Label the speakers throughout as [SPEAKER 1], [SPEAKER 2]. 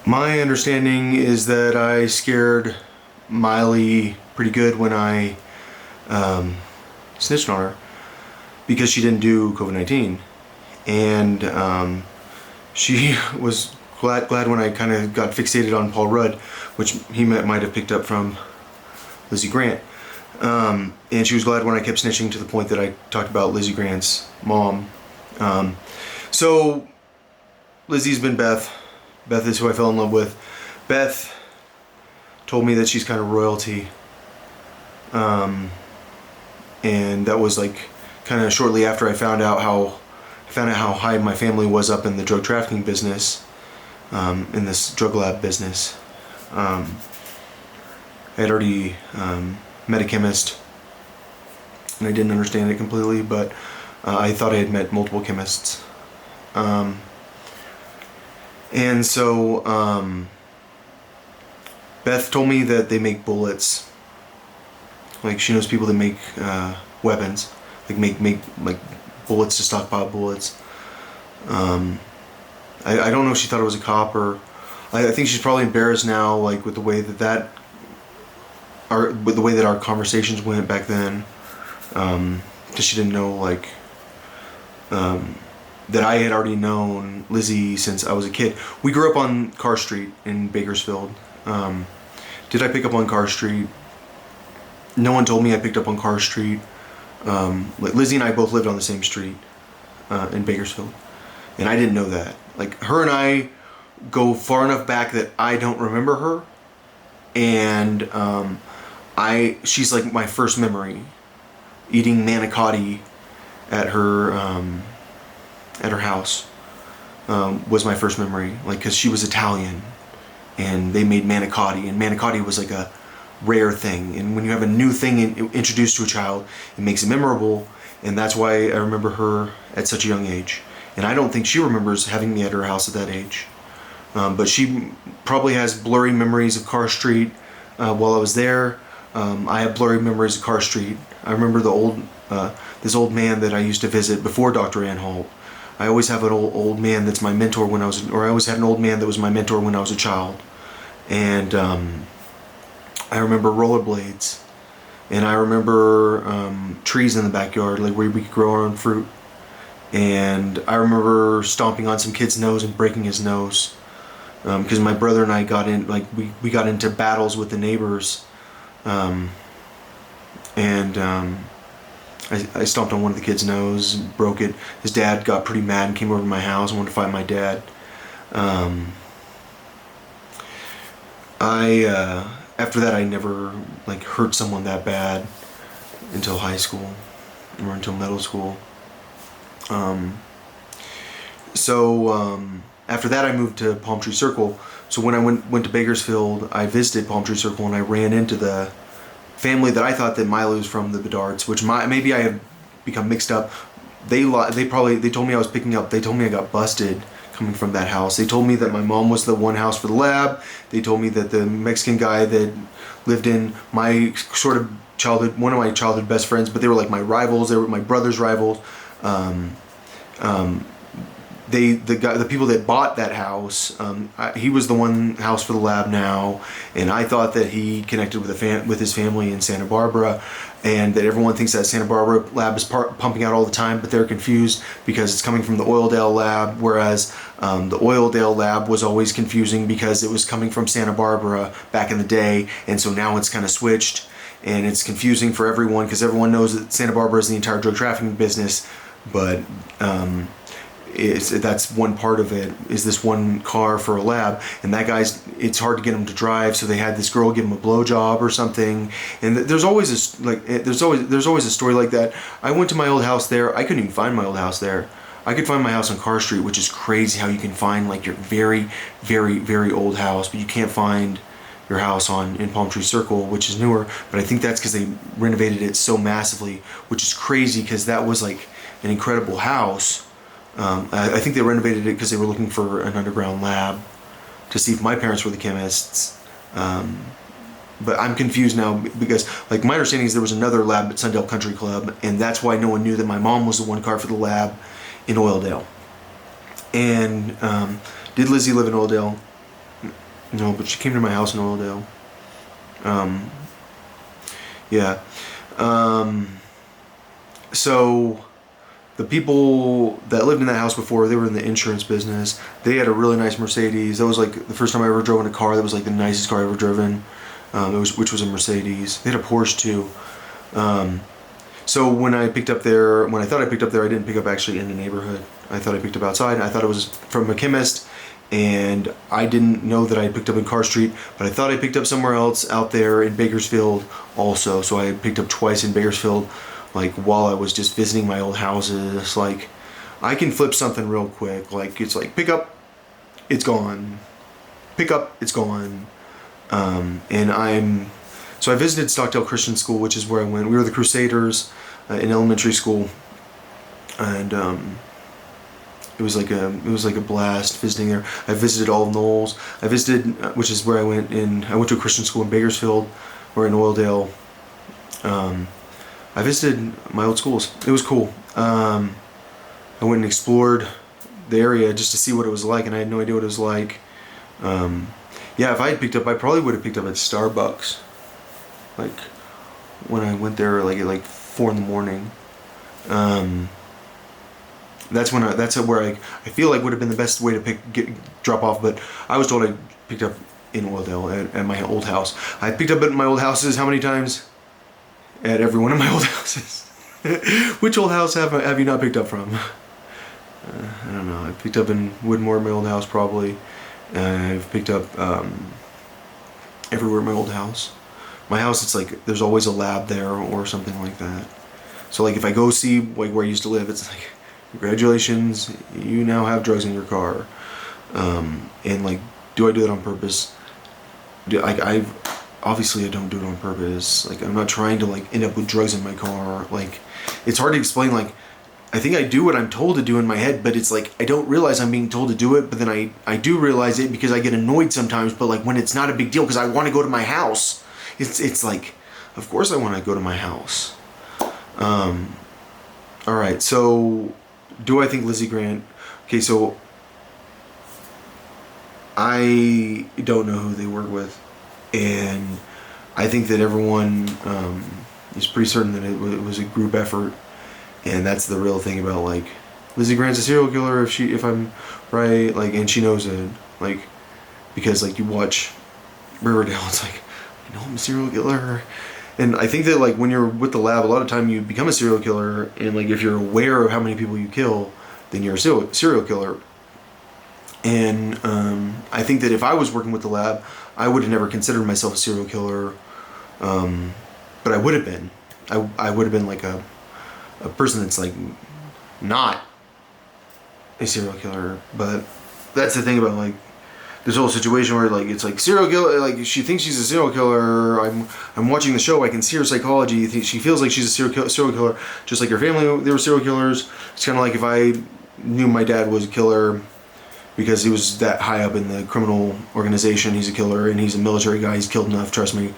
[SPEAKER 1] My understanding is that I scared Miley pretty good when I snitched on her because she didn't do COVID-19, and she was glad when I kind of got fixated on Paul Rudd, which he might have picked up from Lizzie Grant. And she was glad when I kept snitching to the point that I talked about Lizzie Grant's mom. So Lizzie's been Beth. Beth is who I fell in love with. Beth told me that she's kind of royalty. And that was like kind of shortly after I found out how high my family was up in the drug trafficking business, in this drug lab business. I had already met a chemist, and I didn't understand it completely, but I thought I had met multiple chemists. And so Beth told me that they make bullets. Like, she knows people that make weapons, like make like bullets to stockpile bullets. I don't know if she thought it was a cop, or I think she's probably embarrassed now, like with the way that our conversations went back then, because she didn't know like that I had already known Lizzie since I was a kid. We grew up on Carr Street in Bakersfield. Did I pick up on Carr Street? No one told me I picked up on Carr Street. Like Lizzie and I both lived on the same street in Bakersfield, and I didn't know that. Like, her and I go far enough back that I don't remember her, and she's like my first memory. Eating manicotti at her house was my first memory, like, because she was Italian and they made manicotti, and manicotti was like a rare thing, and when you have a new thing introduced to a child, it makes it memorable, and that's why I remember her at such a young age. And I don't think she remembers having me at her house at that age, but she probably has blurry memories of Carr Street while I was there. I have blurry memories of Carr Street. I remember this old man that I used to visit before Dr. Anhalt. I always have an old man that's my mentor I always had an old man that was my mentor when I was a child. And I remember rollerblades, and I remember trees in the backyard, like where we could grow our own fruit. And I remember stomping on some kid's nose and breaking his nose, because my brother and I got in, like, we got into battles with the neighbors. I stomped on one of the kids' nose, broke it. His dad got pretty mad and came over to my house and wanted to fight my dad. After that, I never like hurt someone that bad until high school or until middle school. After that, I moved to Palm Tree Circle. So when I went to Bakersfield, I visited Palm Tree Circle, and I ran into the family that I thought that Miley was from, the Bedards, which maybe I have become mixed up. They told me I was picking up. They told me I got busted coming from that house. They told me that my mom was the one house for the lab. They told me that the Mexican guy that lived in my sort of childhood, one of my childhood best friends, but they were like my rivals. They were my brother's rivals. The people that bought that house, he was the one house for the lab now, and I thought that he connected with his family in Santa Barbara, and that everyone thinks that Santa Barbara lab is pumping out all the time, but they're confused because it's coming from the Oildale lab, whereas the Oildale lab was always confusing because it was coming from Santa Barbara back in the day, and so now it's kind of switched, and it's confusing for everyone because everyone knows that Santa Barbara is the entire drug trafficking business, but that's one part of it, is this one car for a lab, and that guy's, it's hard to get him to drive, so they had this girl give him a blowjob or something, and there's always there's always a story like that. I went to my old house there. I couldn't even find my old house there. I could find my house on Carr Street, which is crazy how you can find like your very, very, very old house, but you can't find your house in Palm Tree Circle, which is newer. But I think that's because they renovated it so massively, which is crazy because that was like an incredible house. I think they renovated it because they were looking for an underground lab to see if my parents were the chemists. But I'm confused now because, like, my understanding is there was another lab at Sundale Country Club, and that's why no one knew that my mom was the one car for the lab in Oildale. And did Lizzie live in Oildale? No, but she came to my house in Oildale. Yeah. So the people that lived in that house before, they were in the insurance business. They had a really nice Mercedes. That was like the first time I ever drove in a car. That was like the nicest car I ever driven. Which was a Mercedes. They had a Porsche too. So when I picked up there, when I thought I picked up there, I didn't pick up actually in the neighborhood. I thought I picked up outside. I thought it was from a chemist, and I didn't know that I picked up in Carr Street, but I thought I picked up somewhere else out there in Bakersfield also. So I picked up twice in Bakersfield, like while I was just visiting my old houses. Like, I can flip something real quick. Like, it's like pick up, it's gone. Pick up, it's gone. So I visited Stockdale Christian School, which is where I went. We were the Crusaders in elementary school, and it was like a blast visiting there. I visited all of Knowles. I visited, which is where I went to a Christian school in Bakersfield or in Oildale. I visited my old schools. It was cool. I went and explored the area just to see what it was like, and I had no idea what it was like. Yeah, if I had picked up, I probably would have picked up at Starbucks. Like, when I went there, like at 4 in the morning. That's where I feel like would have been the best way to drop off. But I was told I picked up in Oildale at my old house. I picked up at my old houses how many times? At every one of my old houses. Which old house have you not picked up from? I don't know. I picked up in Woodmore, my old house, probably. I've picked up everywhere at my old house. My house, it's like there's always a lab there or something like that. So like if I go see like where I used to live, it's like, congratulations, you now have drugs in your car. And like, do I do that on purpose? Obviously I don't do it on purpose. Like, I'm not trying to like end up with drugs in my car. Like, it's hard to explain. Like, I think I do what I'm told to do in my head, but it's like I don't realize I'm being told to do it, but then I do realize it because I get annoyed sometimes. But like when it's not a big deal because I want to go to my house, it's like, of course I want to go to my house. All right, so do I think Lizzie Grant? Okay, so I don't know who they work with, and I think that everyone is pretty certain that it was a group effort. And that's the real thing about, like, Lizzie Grant's a serial killer if I'm right, like, and she knows it, like, because like you watch Riverdale, it's like, I know I'm a serial killer. And I think that like when you're with the lab, a lot of time you become a serial killer, and like if you're aware of how many people you kill, then you're a serial killer. And I think that if I was working with the lab, I would have never considered myself a serial killer, but I would have been. I would have been like a person that's like not a serial killer. But that's the thing about like this whole situation where like it's like serial killer, like she thinks she's a serial killer. I'm watching the show, I can see her psychology. She feels like she's a serial killer, just like her family, they were serial killers. It's kind of like if I knew my dad was a killer because he was that high up in the criminal organization. He's a killer and he's a military guy, he's killed enough, trust me.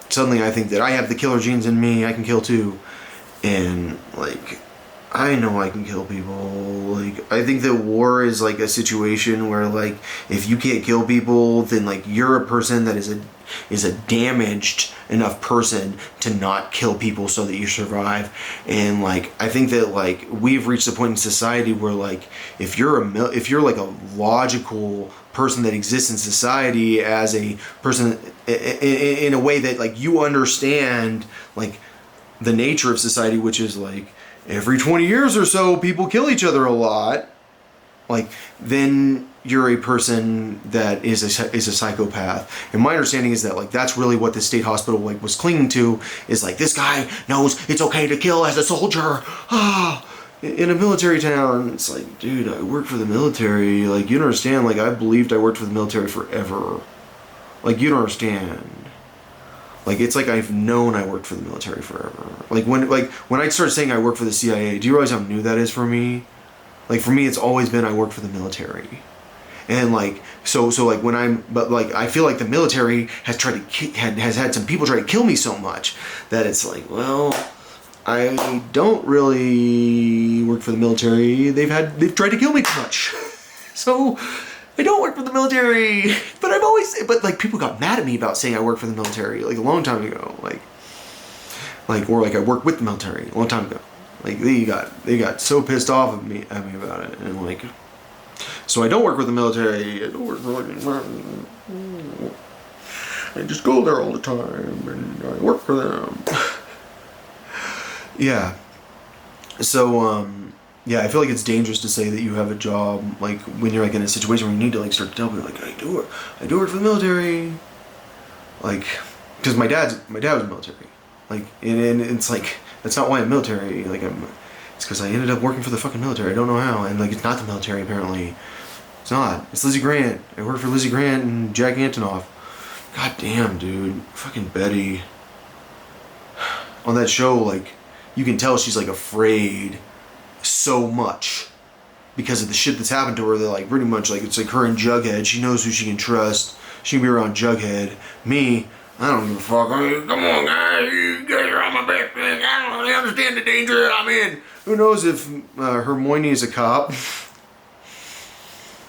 [SPEAKER 1] Suddenly I think that I have the killer genes in me, I can kill too. And like, I know I can kill people. Like, I think that war is like a situation where like if you can't kill people, then like you're a person that is a damaged enough person to not kill people so that you survive. And like I think that like we've reached a point in society where like if you're like a logical person that exists in society as a person in a way that like you understand like the nature of society, which is like every 20 years or so people kill each other a lot, like then you're a person that is a psychopath. And my understanding is that like that's really what the state hospital like was clinging to, is like this guy knows it's okay to kill as a soldier in a military town. It's like, dude, I work for the military. Like, you don't understand. Like, I believed I worked for the military forever. Like, you don't understand. Like, it's like I've known I worked for the military forever. Like when I started saying I work for the CIA, do you realize how new that is for me? Like, for me, it's always been I work for the military. And like, so like but like I feel like the military has has had some people try to kill me so much that it's like, well, I don't really work for the military. They've tried to kill me too much. So I don't work for the military, but like people got mad at me about saying I work for the military like a long time ago, or like I work with the military a long time ago. Like they got so pissed off at me about it, and like, so I don't work with the military. I don't work for I just go there all the time and I work for them. Yeah. So yeah, I feel like it's dangerous to say that you have a job like when you're like in a situation where you need to like start to tell people like I do work for the military. Like, because my dad was military. Like, and it's like that's not why I'm military. Like it's because I ended up working for the fucking military. I don't know how, and like it's not the military apparently. It's not. It's Lizzie Grant. I work for Lizzie Grant and Jack Antonoff. God damn, dude. Fucking Betty. On that show, like, you can tell she's, like, afraid so much because of the shit that's happened to her. That, like, pretty much, like, it's like her and Jughead. She knows who she can trust. She can be around Jughead. Me, I don't give a fuck. I mean, come on, guys. You guys are on my back. I don't really understand the danger I'm in. Who knows if Hermione is a cop?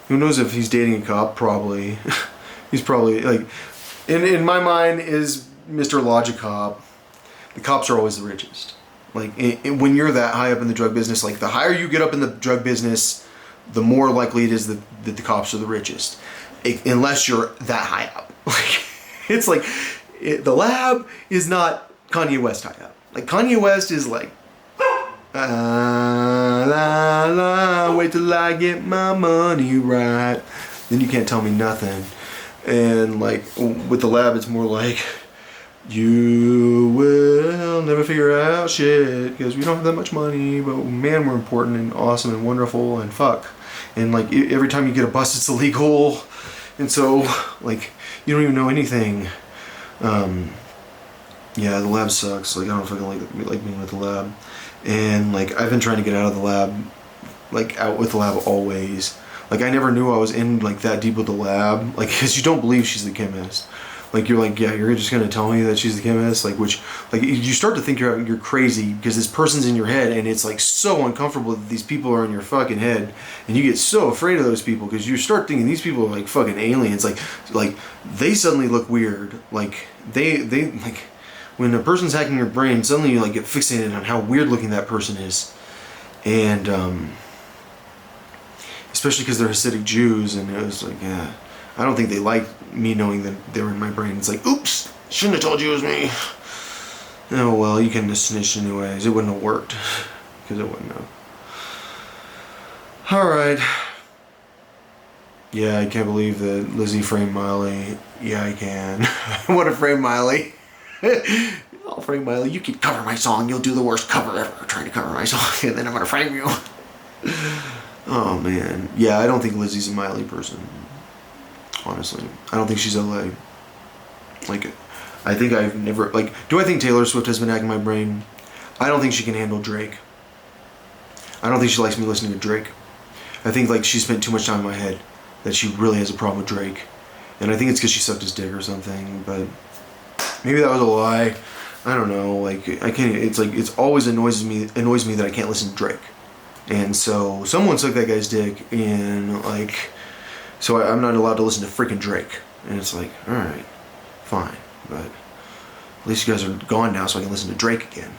[SPEAKER 1] Who knows if he's dating a cop? Probably. He's probably, like... In my mind is Mr. Logic Cop. The cops are always the richest. Like when you're that high up in the drug business, like the higher you get up in the drug business, the more likely it is that the cops are the richest. Unless you're that high up. Like it's like the lab is not Kanye West high up. Like Kanye West is like la la, wait till I get my money right. Then you can't tell me nothing. And like with the lab, it's more like you will never figure out shit because we don't have that much money, but man, we're important and awesome and wonderful and fuck. And like every time you get a bust, it's illegal, and so like you don't even know anything. Yeah, the lab sucks. Like I don't fucking like being with the lab, and like I've been trying to get out of the lab, like out with the lab always. Like, I never knew I was in, like, that deep with the lab. Like, because you don't believe she's the chemist. Like, you're like, yeah, you're just going to tell me that she's the chemist? Like, which, like, you start to think you're crazy because this person's in your head and it's, like, so uncomfortable that these people are in your fucking head. And you get so afraid of those people because you start thinking these people are, like, fucking aliens. Like they suddenly look weird. Like, they like, when a person's hacking your brain, suddenly you, like, get fixated on how weird looking that person is. And, especially because they're Hasidic Jews, and it was like, yeah, I don't think they liked me knowing that they were in my brain. It's like, oops, shouldn't have told you it was me. Oh well, you can just snitch anyways. It wouldn't have worked, because it wouldn't have. Alright. Yeah, I can't believe that Lizzie framed Miley. Yeah, I can. I want to frame Miley. I'll frame Miley. You can cover my song. You'll do the worst cover ever trying to cover my song, and then I'm going to frame you. Oh man, yeah, I don't think Lizzie's a Miley person. Honestly, I don't think she's LA. Like, I think I've never like. Do I think Taylor Swift has been hacking my brain? I don't think she can handle Drake. I don't think she likes me listening to Drake. I think like she spent too much time in my head that she really has a problem with Drake, and I think it's because she sucked his dick or something. But maybe that was a lie. I don't know. Like I can't. It's like it's always annoys me that I can't listen to Drake. And so someone sucked that guy's dick, and like, so I'm not allowed to listen to freaking Drake. And it's like, all right, fine, but at least you guys are gone now, so I can listen to Drake again.